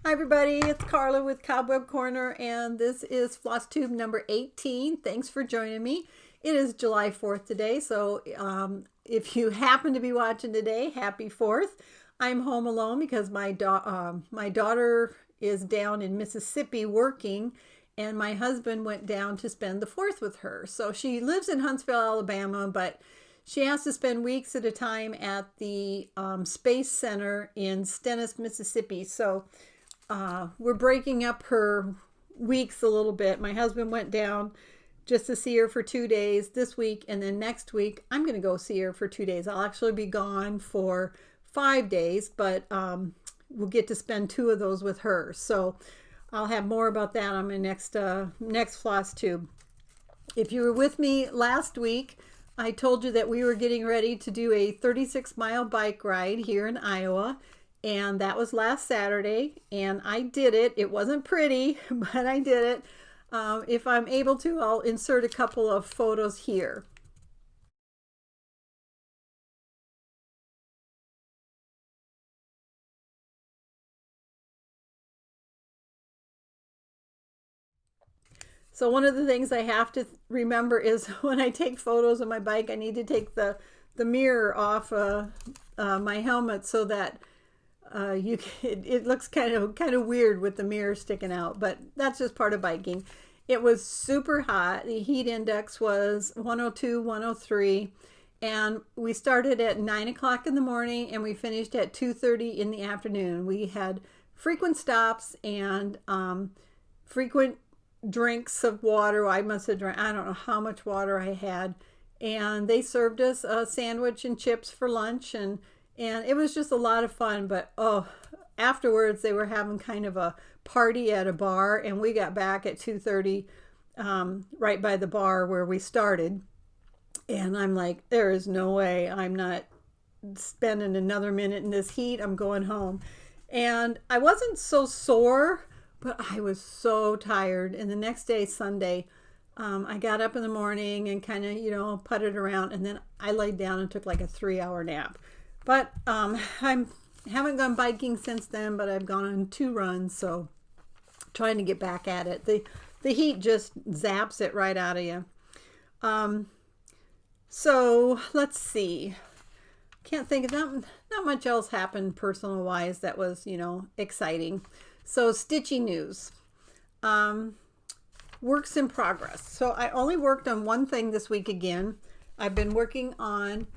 Hi everybody, it's Carla with Cobweb Corner, and this is FlossTube number 18. Thanks for joining me. It is July 4th today, so if you happen to be watching today, happy 4th. I'm home alone because my daughter is down in Mississippi working, and my husband went down to spend the 4th with her. So she lives in Huntsville, Alabama, but she has to spend weeks at a time at the Space Center in Stennis, Mississippi. So we're breaking up her weeks a little bit. My husband went down just to see her for 2 days this week, and then next week I'm going to go see her for 2 days. I'll actually be gone for 5 days, but we'll get to spend 2 of those with her. So I'll have more about that on my next FlossTube. If you were with me last week, I told you that we were getting ready to do a 36-mile bike ride here in Iowa. And that was last Saturday, and I did it. It wasn't pretty, but I did it. If I'm able to, I'll insert a couple of photos here. So one of the things I have to remember is when I take photos of my bike, I need to take the mirror off my helmet so that it looks kind of weird with the mirror sticking out, but that's just part of biking. It was super hot. The heat index was 102, 103, and we started at 9 o'clock in the morning and we finished at 2:30 in the afternoon. We had frequent stops and frequent drinks of water. I must have drank, I don't know how much water I had, and they served us a sandwich and chips for lunch, and it was just a lot of fun. But afterwards they were having kind of a party at a bar, and we got back at 2:30 right by the bar where we started. And I'm like, there is no way I'm not spending another minute in this heat. I'm going home. And I wasn't so sore, but I was so tired. And the next day, Sunday, I got up in the morning and kind of, putted around, and then I laid down and took like a 3-hour nap. But I haven't gone biking since then, but I've gone on 2 runs, so trying to get back at it. The heat just zaps it right out of you. So let's see. Can't think of not much else happened personal wise that was, exciting. So stitching news. Works in progress. So I only worked on one thing this week again. I've been working on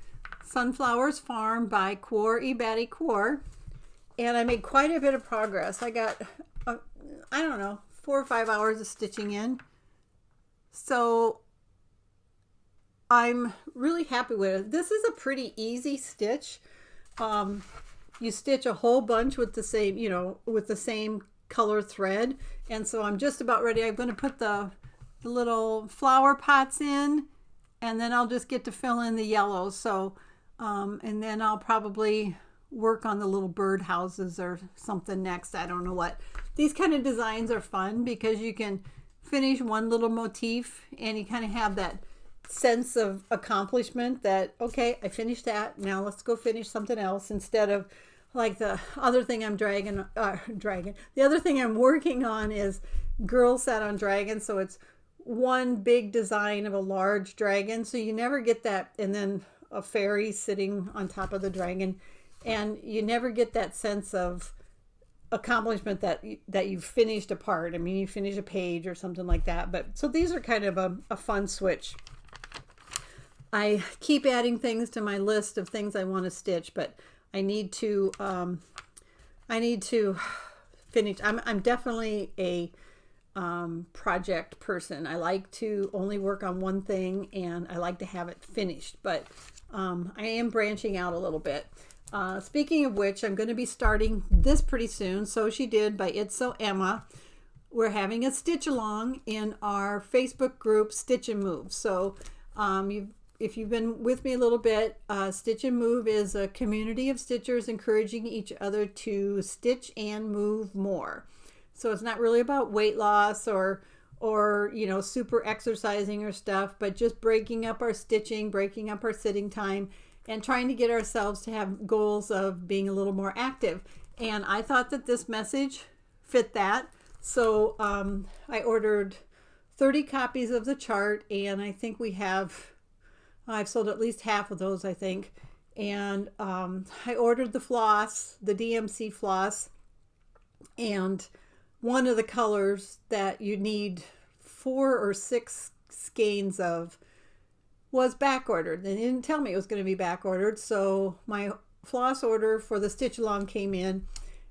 Sunflowers Farm by Quor Ebady Quor, and I made quite a bit of progress. I got, I don't know, 4 or 5 hours of stitching in. So I'm really happy with it. This is a pretty easy stitch. You stitch a whole bunch with the same, with the same color thread. And so I'm just about ready. I'm going to put the little flower pots in, and then I'll just get to fill in the yellows. So, and then I'll probably work on the little bird houses or something next. I don't know what. These kind of designs are fun because you can finish one little motif and you kind of have that sense of accomplishment that, okay, I finished that. Now let's go finish something else, instead of like the other thing I'm the other thing I'm working on is Girl Sat on Dragon. So it's one big design of a large dragon. So you never get that, and then a fairy sitting on top of the dragon, and you never get that sense of accomplishment that you've finished a part. I mean, you finish a page or something like that. But so these are kind of a fun switch. I keep adding things to my list of things I want to stitch, but I need to finish. I'm definitely a project person. I like to only work on one thing, and I like to have it finished, but I am branching out a little bit. Speaking of which, I'm going to be starting this pretty soon. So She Did by It's So Emma. We're having a stitch along in our Facebook group, Stitch and Move. So if you've been with me a little bit, Stitch and Move is a community of stitchers encouraging each other to stitch and move more. So it's not really about weight loss or super exercising or stuff, but just breaking up our stitching, breaking up our sitting time, and trying to get ourselves to have goals of being a little more active. And I thought that this message fit that. So I ordered 30 copies of the chart, and I think I've sold at least half of those, I think. And I ordered the floss, the DMC floss, and one of the colors that you need 4 or 6 skeins of was back ordered. They didn't tell me it was going to be back ordered, so my floss order for the stitch along came in,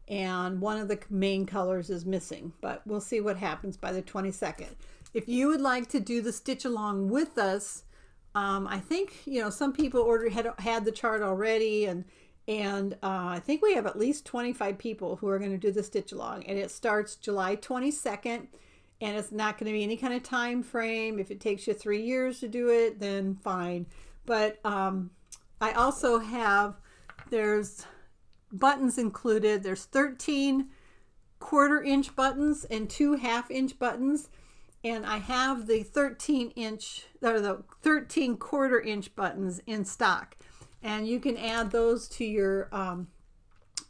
and one of the main colors is missing, but we'll see what happens by the 22nd. If you would like to do the stitch along with us, I think, some people had the chart already, and I think we have at least 25 people who are going to do the stitch along, and it starts July 22nd, and it's not going to be any kind of time frame. If it takes you 3 years to do it, then fine. But I also there's buttons included. There's 13 1/4-inch buttons and 2 1/2-inch buttons. And I have the 13 1/4-inch buttons in stock. And you can add those to your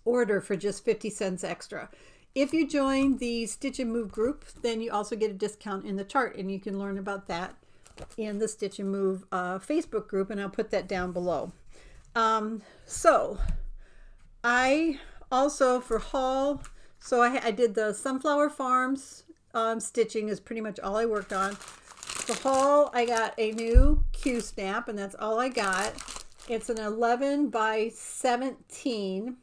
order for just 50 cents extra. If you join the Stitch and Move group, then you also get a discount in the chart, and you can learn about that in the Stitch and Move Facebook group, and I'll put that down below. So I also, for haul, so I did the Sunflower Farms stitching is pretty much all I worked on. For haul, I got a new Q-snap, and that's all I got. It's an 11 by 17,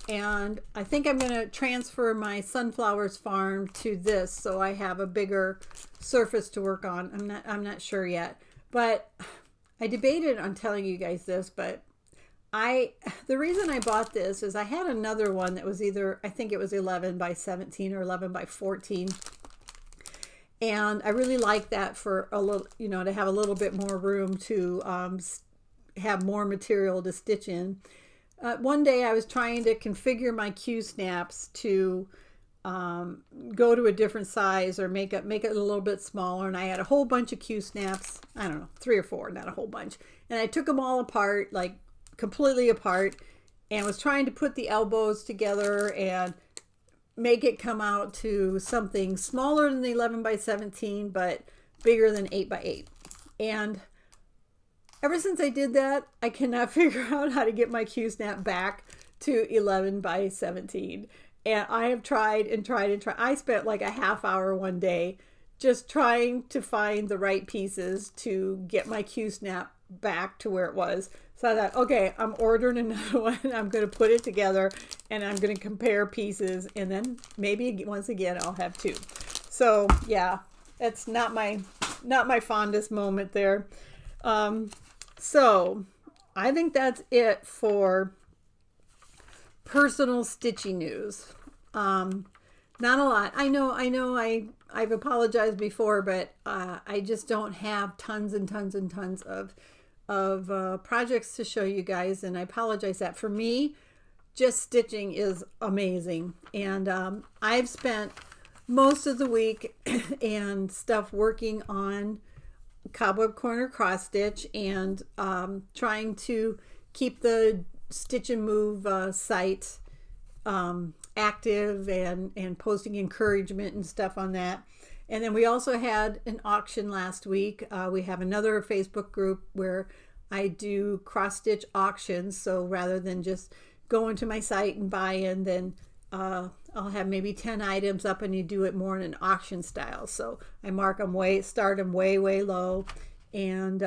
and I think I'm going to transfer my Sunflowers Farm to this so I have a bigger surface to work on. I'm not sure yet, but I debated on telling you guys this, but the reason I bought this is I had another one that was I think it was 11 by 17 or 11 by 14. And I really like that for a little, to have a little bit more room to have more material to stitch in. One day I was trying to configure my Q-snaps to go to a different size or make it a little bit smaller, and I had a whole bunch of Q-snaps. I don't know, 3 or 4, not a whole bunch. And I took them all apart, like completely apart, and was trying to put the elbows together and make it come out to something smaller than the 11 by 17 but bigger than 8 by 8. And ever since I did that, I cannot figure out how to get my Q-snap back to 11 by 17. And I have tried and tried and tried. I spent like a half hour one day just trying to find the right pieces to get my Q-snap back to where it was. So I thought, okay, I'm ordering another one. I'm going to put it together, and I'm going to compare pieces, and then maybe once again I'll have 2. So yeah, it's not my fondest moment there. So I think that's it for personal stitching news. Not a lot. I know I've apologized before, but I just don't have tons and tons and tons of projects to show you guys, and I apologize that for me, just stitching is amazing. And I've spent most of the week and stuff working on Cobweb Corner cross stitch and trying to keep the Stitch and Move site active and posting encouragement and stuff on that. And then we also had an auction last week. We have another Facebook group where I do cross stitch auctions. So rather than just go into my site and buy in, then I'll have maybe 10 items up, and you do it more in an auction style. So I mark them start them way low, and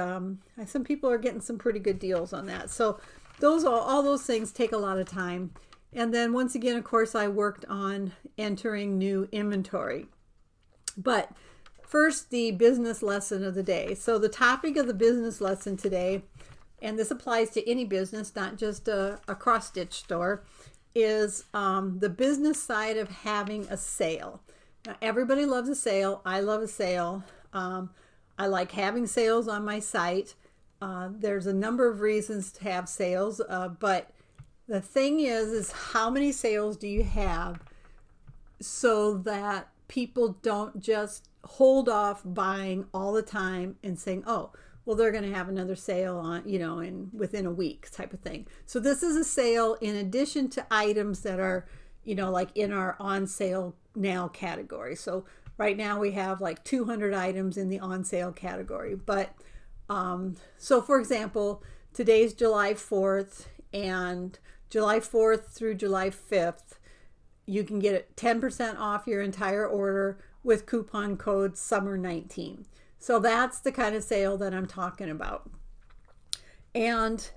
some people are getting some pretty good deals on that. So all those things take a lot of time. And then once again, of course, I worked on entering new inventory. But first, the business lesson of the day. So the topic of the business lesson today, and this applies to any business, not just a cross stitch store, is the business side of having a sale. Now, everybody loves a sale. I love a sale. I like having sales on my site. There's a number of reasons to have sales, but the thing is how many sales do you have so that people don't just hold off buying all the time and saying, oh, well, they're going to have another sale on, within a week type of thing. So this is a sale in addition to items that are, like in our on sale now category. So right now we have like 200 items in the on sale category. But so for example, today's July 4th, and July 4th through July 5th, you can get 10% off your entire order with coupon code SUMMER19. So that's the kind of sale that I'm talking about. And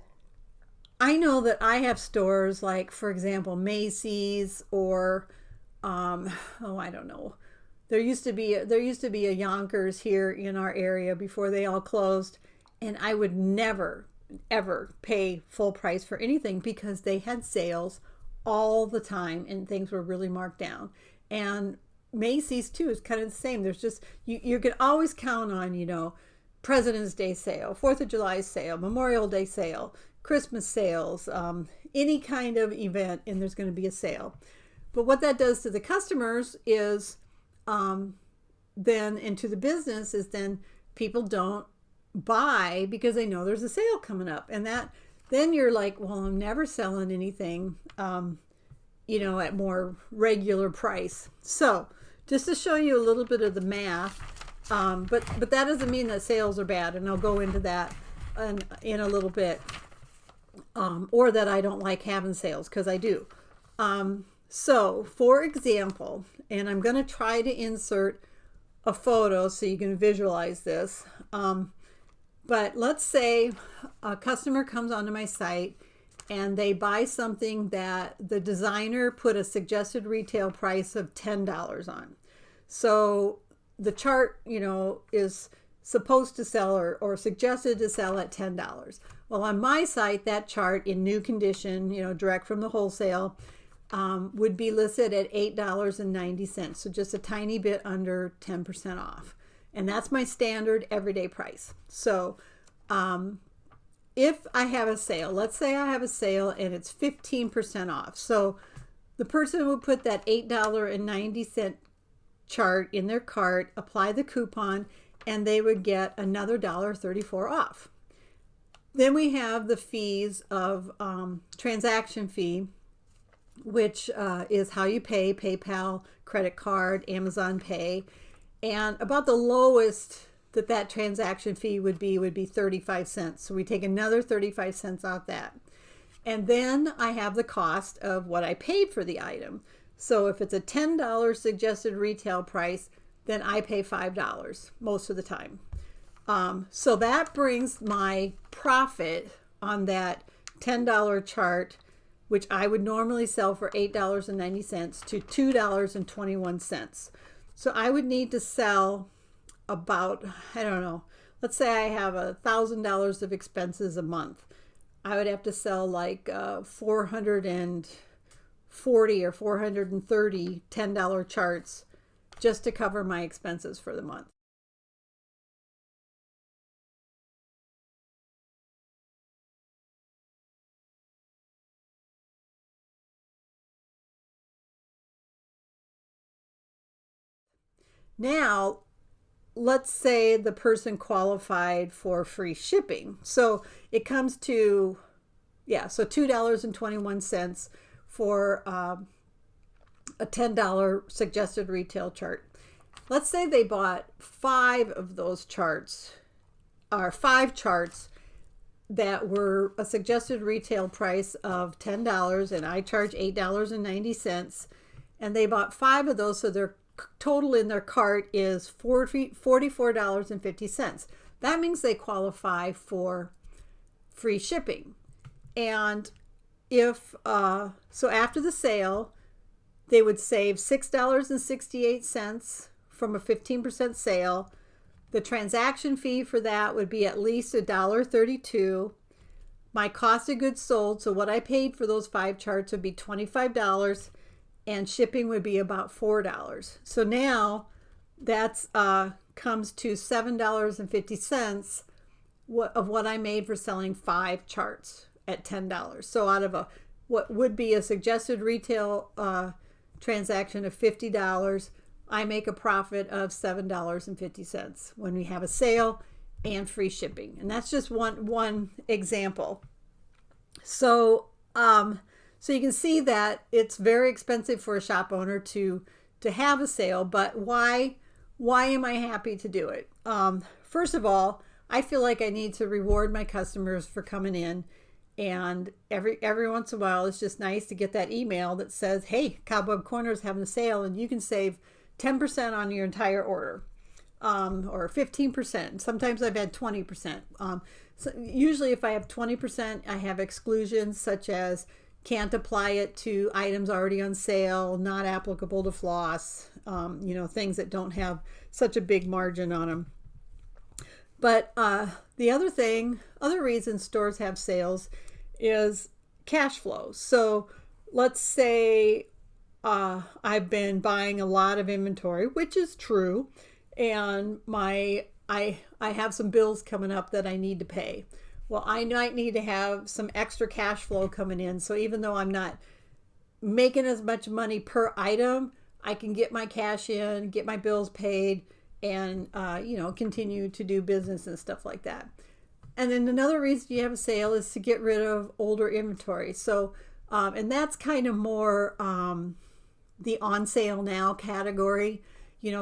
I know that I have stores like, for example, Macy's, or oh, I don't know. There used to be a Yonkers here in our area before they all closed, and I would never ever pay full price for anything because they had sales all the time and things were really marked down. And Macy's too is kind of the same. There's just you can always count on, President's Day sale, 4th of July sale, Memorial Day sale, Christmas sales, any kind of event, and there's going to be a sale. But what that does to the customers is then, and to the business, is then people don't buy because they know there's a sale coming up, and that then you're like, well, I'm never selling anything at more regular price. So just to show you a little bit of the math, but that doesn't mean that sales are bad, and I'll go into that in a little bit, or that I don't like having sales, because I do. So for example, and I'm going to try to insert a photo so you can visualize this. But let's say a customer comes onto my site and they buy something that the designer put a suggested retail price of $10 on. So the chart, is supposed to sell or suggested to sell at $10. Well, on my site, that chart in new condition, direct from the wholesale, would be listed at $8.90. So just a tiny bit under 10% off. And that's my standard everyday price. So if I have a sale, let's say I have a sale and it's 15% off. So the person would put that $8.90 chart in their cart, apply the coupon, and they would get another $1.34 off. Then we have the fees of transaction fee, which is how you pay: PayPal, credit card, Amazon Pay. And about the lowest that transaction fee would be 35 cents. So we take another 35 cents off that. And then I have the cost of what I paid for the item. So if it's a $10 suggested retail price, then I pay $5 most of the time. So that brings my profit on that $10 chart, which I would normally sell for $8.90, to $2.21. So I would need to sell about, I don't know, let's say I have $1,000 of expenses a month. I would have to sell like 440 or 430 $10 charts just to cover my expenses for the month. Now, let's say the person qualified for free shipping. So it comes to, so $2.21 for a $10 suggested retail chart. Let's say they bought 5 of those charts, or 5 charts that were a suggested retail price of $10, and I charge $8.90, and they bought 5 of those, so their total in their cart is $44.50. That means they qualify for free shipping. And if so after the sale, they would save $6.68 from a 15% sale. The transaction fee for that would be at least $1.32. My cost of goods sold, so what I paid for those 5 charts, would be $25, and shipping would be about $4. So now that's comes to $7.50 of what I made for selling 5 charts at $10. So out of what would be a suggested retail transaction of $50, I make a profit of $7.50 when we have a sale and free shipping. And that's just one example. So So you can see that it's very expensive for a shop owner to have a sale, but why am I happy to do it? First of all, I feel like I need to reward my customers for coming in, and every once in a while it's just nice to get that email that says, hey, Cobweb Corner is having a sale and you can save 10% on your entire order, or 15%. Sometimes I've had 20%. So usually if I have 20%, I have exclusions such as can't apply it to items already on sale, not applicable to floss, things that don't have such a big margin on them. But the other reason stores have sales is cash flow. So let's say I've been buying a lot of inventory, which is true, and I have some bills coming up that I need to pay. Well, I might need to have some extra cash flow coming in. So even though I'm not making as much money per item, I can get my cash in, get my bills paid, and continue to do business and stuff like that. And then another reason you have a sale is to get rid of older inventory. So and that's kind of more the on sale now category.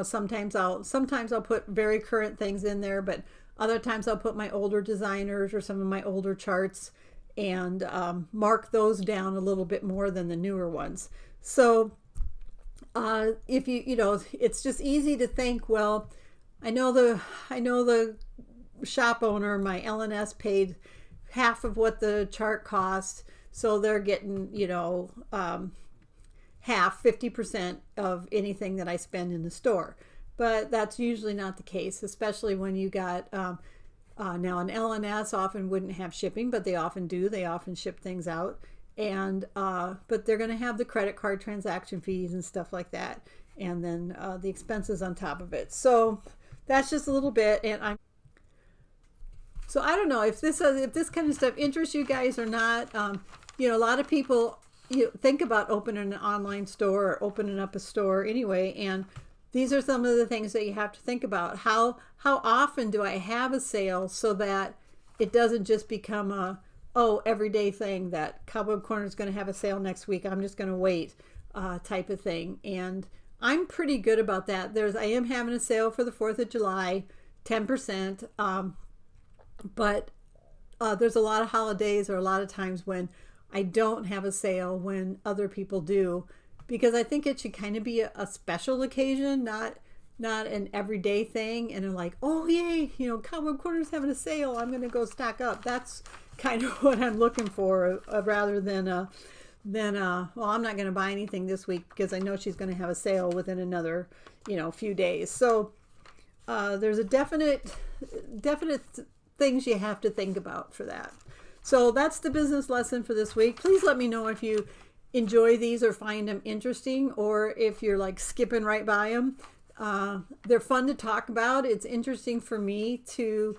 Sometimes I'll put very current things in there, but other times I'll put my older designers or some of my older charts and mark those down a little bit more than the newer ones. So if it's just easy to think, well, I know the shop owner, my LNS, paid half of what the chart cost, so they're getting half, 50% of anything that I spend in the store. But that's usually not the case, especially when you got now an LNS often wouldn't have shipping, but they often do. They often ship things out, and but they're going to have the credit card transaction fees and stuff like that, and then the expenses on top of it. So that's just a little bit, and so I don't know if this kind of stuff interests you guys or not. A lot of people think about opening an online store or opening up a store anyway, and these are some of the things that you have to think about. How often do I have a sale so that it doesn't just become a everyday thing that Cobweb Corner is going to have a sale next week, I'm just going to wait type of thing. And I'm pretty good about that. I am having a sale for the 4th of July, 10%, but there's a lot of holidays or a lot of times when I don't have a sale when other people do, because I think it should kind of be a special occasion, not an everyday thing. And they're like, oh yay, Cobweb Corner's having a sale, I'm gonna go stock up. That's kind of what I'm looking for, rather than well, I'm not gonna buy anything this week because I know she's gonna have a sale within another few days. So there's a definite things you have to think about for that. So that's the business lesson for this week. Please let me know if you enjoy these or find them interesting, or if you're like skipping right by them. They're fun to talk about. It's interesting for me to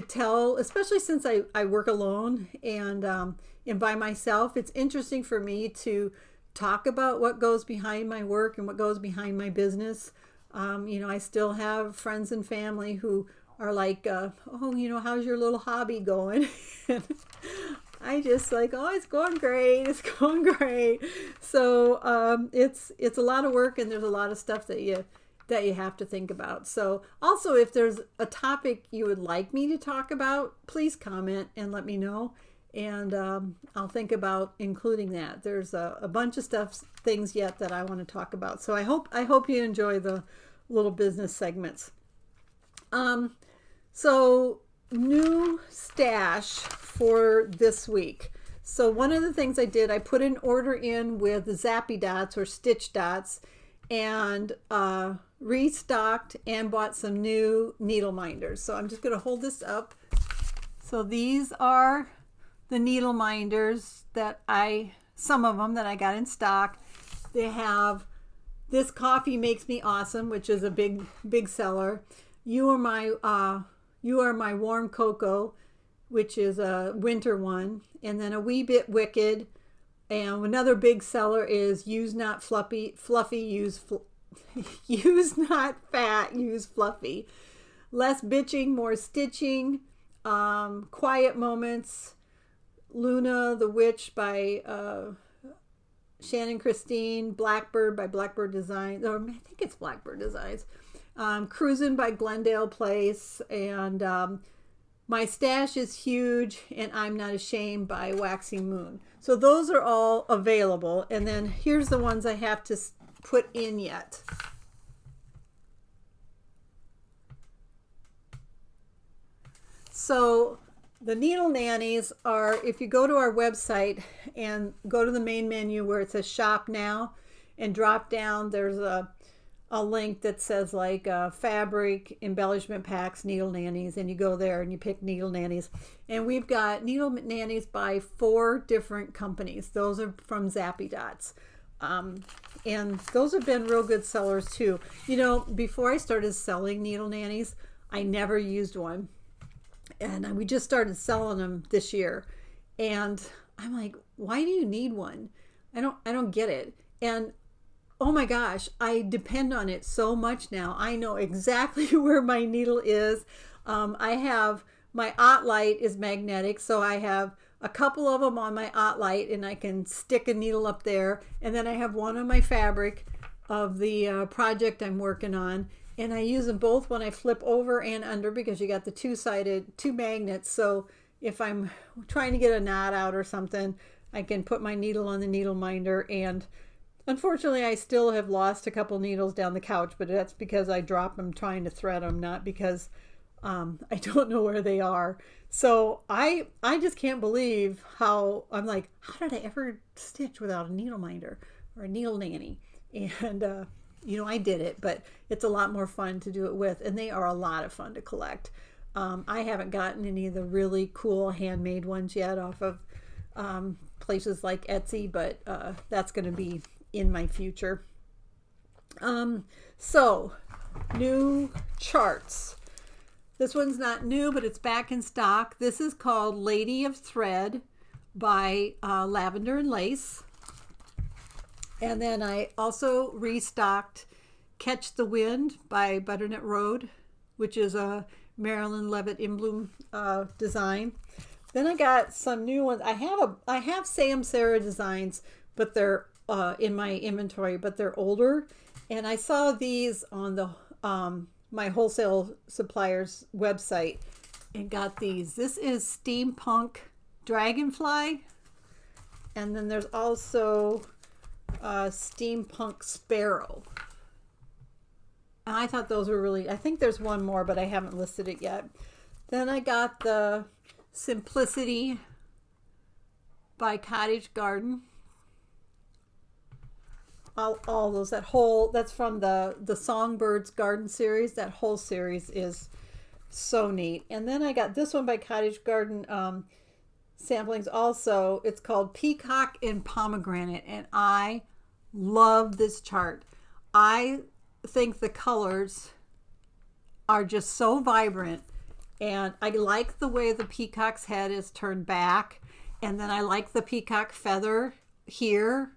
tell, especially since I work alone and by myself. It's interesting for me to talk about what goes behind my work and what goes behind my business. I still have friends and family who are like, how's your little hobby going? And I just like, it's going great. It's going great. So it's a lot of work, and there's a lot of stuff that you have to think about. So also, if there's a topic you would like me to talk about, please comment and let me know, and I'll think about including that. There's a bunch of things yet that I want to talk about. So I hope you enjoy the little business segments. So new stash for this week. So one of the things I did, I put an order in with Zappy Dots or Stitch Dots, and restocked and bought some new needle minders. So I'm just going to hold this up. So these are the needle minders some of them that I got in stock. They have this Coffee Makes Me Awesome, which is a big seller. You Are My Warm Cocoa, which is a winter one, and then a Wee Bit Wicked, and another big seller is Use Not Fluffy, Use Not Fat, Use Fluffy. Less Bitching, More Stitching, Quiet Moments, Luna the Witch by Shannon Christine, Blackbird by Blackbird Designs, or I think it's Blackbird Designs, Cruisin' by Glendale Place, and My Stash is Huge, and I'm Not Ashamed by Waxing Moon. So those are all available. And then here's the ones I have to put in yet. So the Needle Nannies are, if you go to our website and go to the main menu where it says Shop Now and drop down, there's a link that says like fabric embellishment packs, Needle Nannies, and you go there and you pick Needle Nannies. And we've got Needle Nannies by 4 different companies. Those are from Zappy Dots. And those have been real good sellers too. You know, before I started selling Needle Nannies, I never used one. And we just started selling them this year. And I'm like, why do you need one? I don't get it. And oh my gosh, I depend on it so much now. I know exactly where my needle is. I have, my OttLite is magnetic, so I have a couple of them on my OttLite, and I can stick a needle up there. And then I have one on my fabric of the project I'm working on. And I use them both when I flip over and under, because you got the two magnets. So if I'm trying to get a knot out or something, I can put my needle on the needle minder. And unfortunately, I still have lost a couple needles down the couch, but that's because I drop them trying to thread them, not because I don't know where they are. So I just can't believe how, I'm like, how did I ever stitch without a needle minder or a needle nanny? And you know, I did it, but it's a lot more fun to do it with, and they are a lot of fun to collect. I haven't gotten any of the really cool handmade ones yet off of places like Etsy, but that's going to be in my future. So, new charts. This one's not new, but it's back in stock. This is called Lady of Thread by Lavender and Lace. And then I also restocked Catch the Wind by Butternut Road, which is a Marilyn Levitt Inbloom design. Then I got some new ones. I have Sam Sarah designs, but they're in my inventory, but they're older. And I saw these on the my wholesale supplier's website and got these. This is Steampunk Dragonfly, and then there's also Steampunk Sparrow. And I thought those were really, I think there's one more, but I haven't listed it yet. Then I got the Simplicity by Cottage Garden. All those, that's from the Songbirds Garden series. That whole series is so neat. And then I got this one by Cottage Garden samplings also. It's called Peacock and Pomegranate, and I love this chart. I think the colors are just so vibrant, and I like the way the peacock's head is turned back, and then I like the peacock feather here.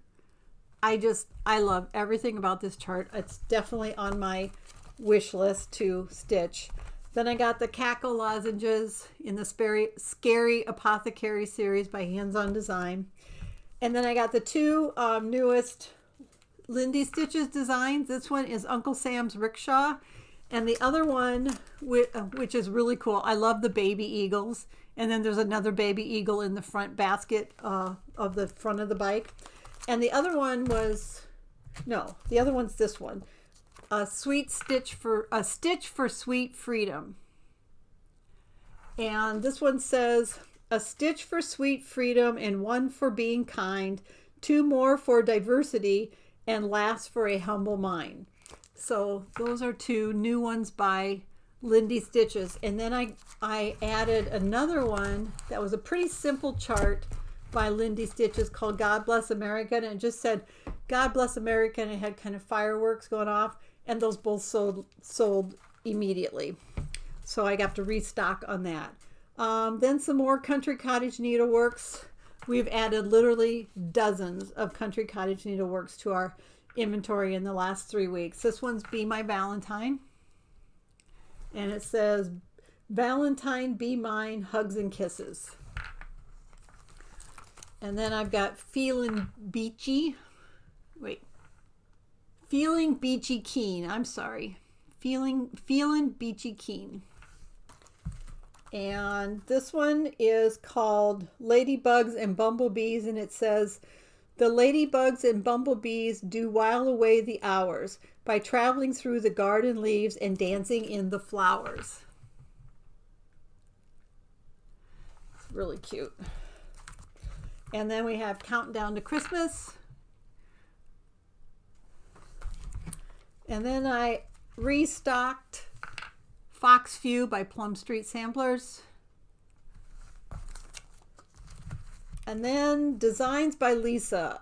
I love everything about this chart. It's definitely on my wish list to stitch. Then I got the Cackle Lozenges in the Scary Apothecary series by Hands On Design. And then I got the 2 newest Lindy Stitches designs. This one is Uncle Sam's Rickshaw. And the other one, which is really cool, I love the baby eagles. And then there's another baby eagle in the front basket of the front of the bike. And the other one the other one's this one. A Stitch for Sweet Freedom. And this one says, a stitch for sweet freedom and one for being kind, 2 more for diversity, and last for a humble mind. So those are 2 new ones by Lindy Stitches. And then I added another one that was a pretty simple chart by Lindy Stitches called God Bless America, and it just said God Bless America, and it had kind of fireworks going off, and those both sold immediately. So I got to restock on that. Then some more Country Cottage Needleworks. We've added literally dozens of Country Cottage Needleworks to our inventory in the last 3 weeks. This one's Be My Valentine, and it says Valentine Be Mine, Hugs and Kisses. And then I've got Feelin' Beachy wait, Feeling Beachy Keen. I'm sorry. Feeling Beachy Keen. And this one is called Ladybugs and Bumblebees, and it says, the ladybugs and bumblebees do while away the hours by traveling through the garden leaves and dancing in the flowers. It's really cute. And then we have Countdown to Christmas. And then I restocked Fox View by Plum Street Samplers. And then Designs by Lisa.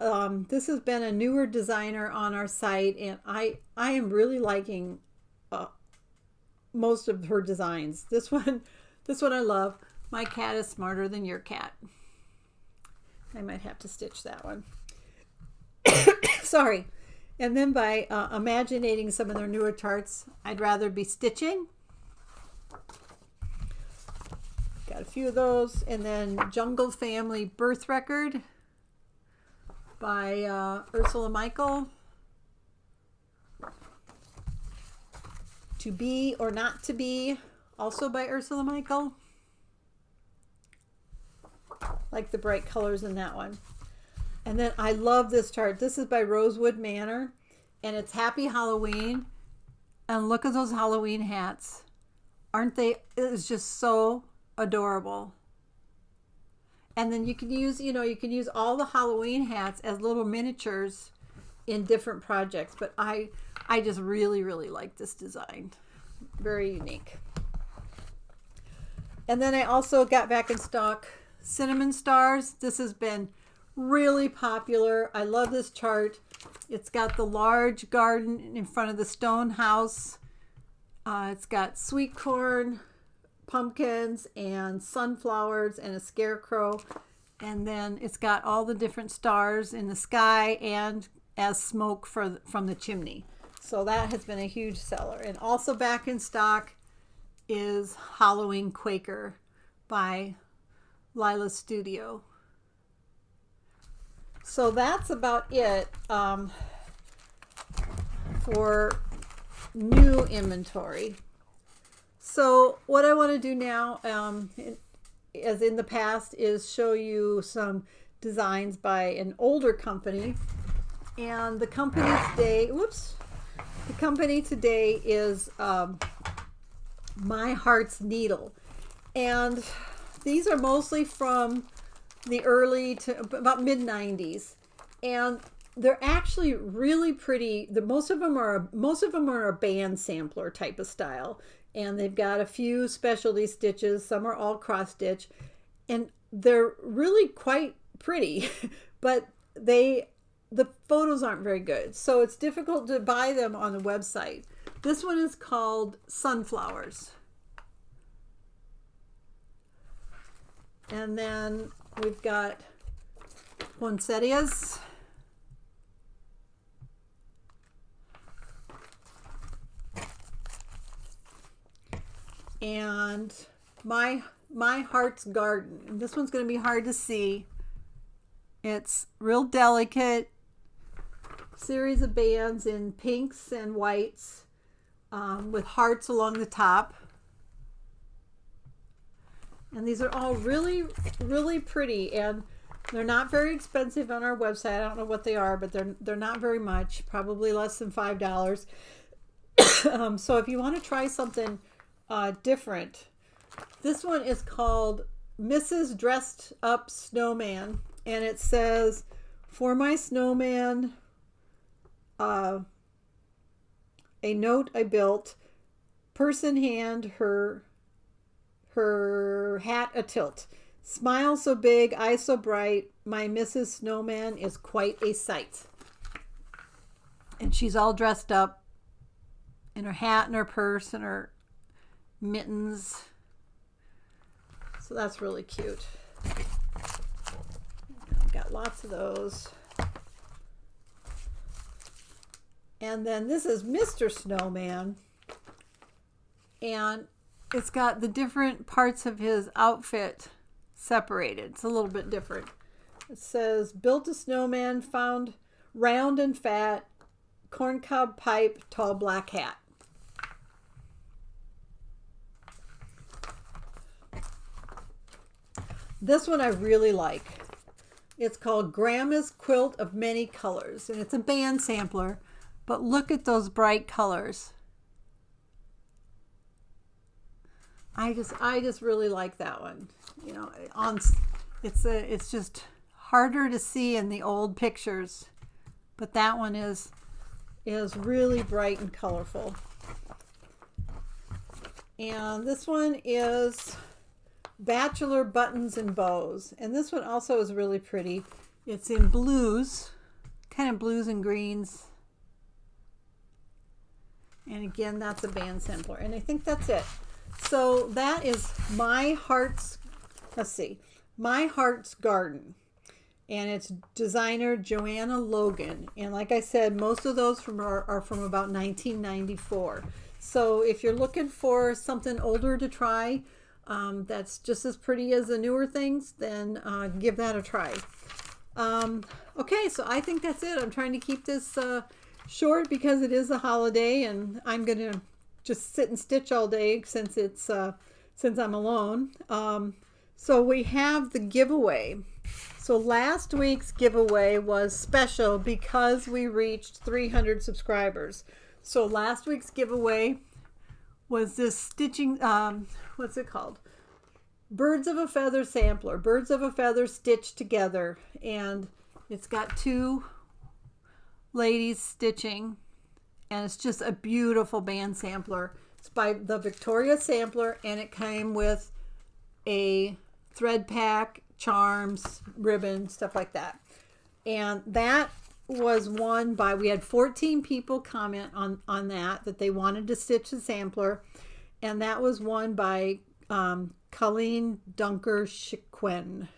This has been a newer designer on our site, and I am really liking most of her designs. This one I love. My cat is smarter than your cat. I might have to stitch that one. Sorry. And then by imaginating some of their newer charts, I'd rather be stitching. Got a few of those. And then Jungle Family Birth Record by Ursula Michael. To Be or Not to Be, also by Ursula Michael. Like the bright colors in that one. And then I love this chart. This is by Rosewood Manor, and it's Happy Halloween. And look at those Halloween hats. Aren't they? It is just so adorable. And then you can use, you can use all the Halloween hats as little miniatures in different projects. But I just really, really like this design. Very unique. And then I also got back in stock Cinnamon Stars. This has been really popular. I love this chart. It's got the large garden in front of the stone house. It's got sweet corn, pumpkins, and sunflowers, and a scarecrow. And then it's got all the different stars in the sky and as smoke from the chimney. So that has been a huge seller. And also back in stock is Halloween Quaker by Lila Studio. So that's about it for new inventory. So what I want to do now, as in the past, is show you some designs by an older company. And the company today is My Heart's Needle. And these are mostly from the early to about mid-90s, and they're actually really pretty. Most of them are a band sampler type of style, and they've got a few specialty stitches. Some are all cross stitch, and they're really quite pretty, but the photos aren't very good, so it's difficult to buy them on the website. This one is called Sunflowers. And then we've got poinsettias. And my Heart's Garden. And this one's going to be hard to see. It's real delicate. Series of bands in pinks and whites with hearts along the top. And these are all really, really pretty, and they're not very expensive on our website. I don't know what they are, but they're not very much, probably less than $5. So if you want to try something different, this one is called Mrs. Dressed Up Snowman, and it says, for my snowman, a note I built, person hand, her hat a tilt. Smile so big, eye so bright, my Mrs. Snowman is quite a sight. And she's all dressed up in her hat and her purse and her mittens. So that's really cute. I've got lots of those. And then this is Mr. Snowman. And it's got the different parts of his outfit separated. It's a little bit different. It says, built a snowman, found round and fat, corncob pipe, tall black hat. This one I really like. It's called Grandma's Quilt of Many Colors, and it's a band sampler, but look at those bright colors. I just really like that one. You know, it's just harder to see in the old pictures, but that one is really bright and colorful. And this one is Bachelor Buttons and Bows, and this one also is really pretty. It's in blues, kind of blues and greens. And again, that's a band sampler, and I think that's it. So that is My Heart's, let's see, My Heart's Garden, and it's designer Joanna Logan. And like I said, most of those are from about 1994. So if you're looking for something older to try, that's just as pretty as the newer things, then give that a try. Okay, so I think that's it. I'm trying to keep this short because it is a holiday, and I'm gonna just sit and stitch all day since it's since I'm alone. So we have the giveaway. So last week's giveaway was special because we reached 300 subscribers. So last week's giveaway was this stitching, what's it called? Birds of a Feather sampler. Birds of a Feather stitched together. And it's got two ladies stitching. And it's just a beautiful band sampler. It's by the Victoria Sampler, and it came with a thread pack, charms, ribbon, stuff like that. And that was won by, we had 14 people comment on that they wanted to stitch the sampler, and that was won by Colleen Dunker Chiquin.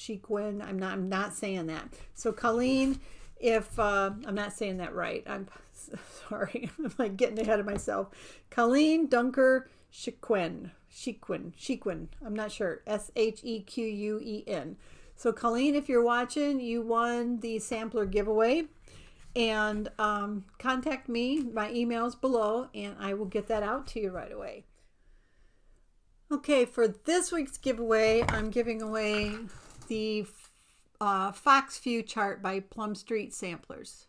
I'm not saying that. So Colleen, if I'm not saying that right, I'm sorry, I'm like getting ahead of myself. Colleen Dunker Chiquin, I'm not sure, Shequuen. So Colleen, if you're watching, you won the sampler giveaway, and contact me. My email's below, and I will get that out to you right away. Okay, for this week's giveaway, I'm giving away the Fox View chart by Plum Street Samplers.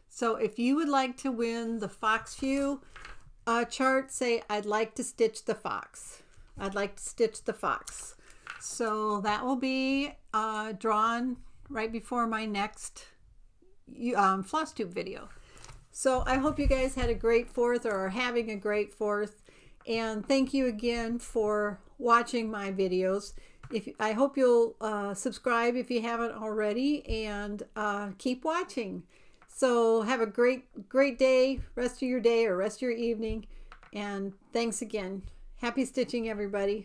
So if you would like to win the Fox View chart, say, I'd like to stitch the fox. I'd like to stitch the fox. So that will be drawn right before my next FlossTube video. So I hope you guys had a great 4th, or are having a great 4th. And thank you again for watching my videos. I hope you'll subscribe if you haven't already, and keep watching. So have a great day, rest of your day or rest of your evening. And thanks again. Happy stitching, everybody.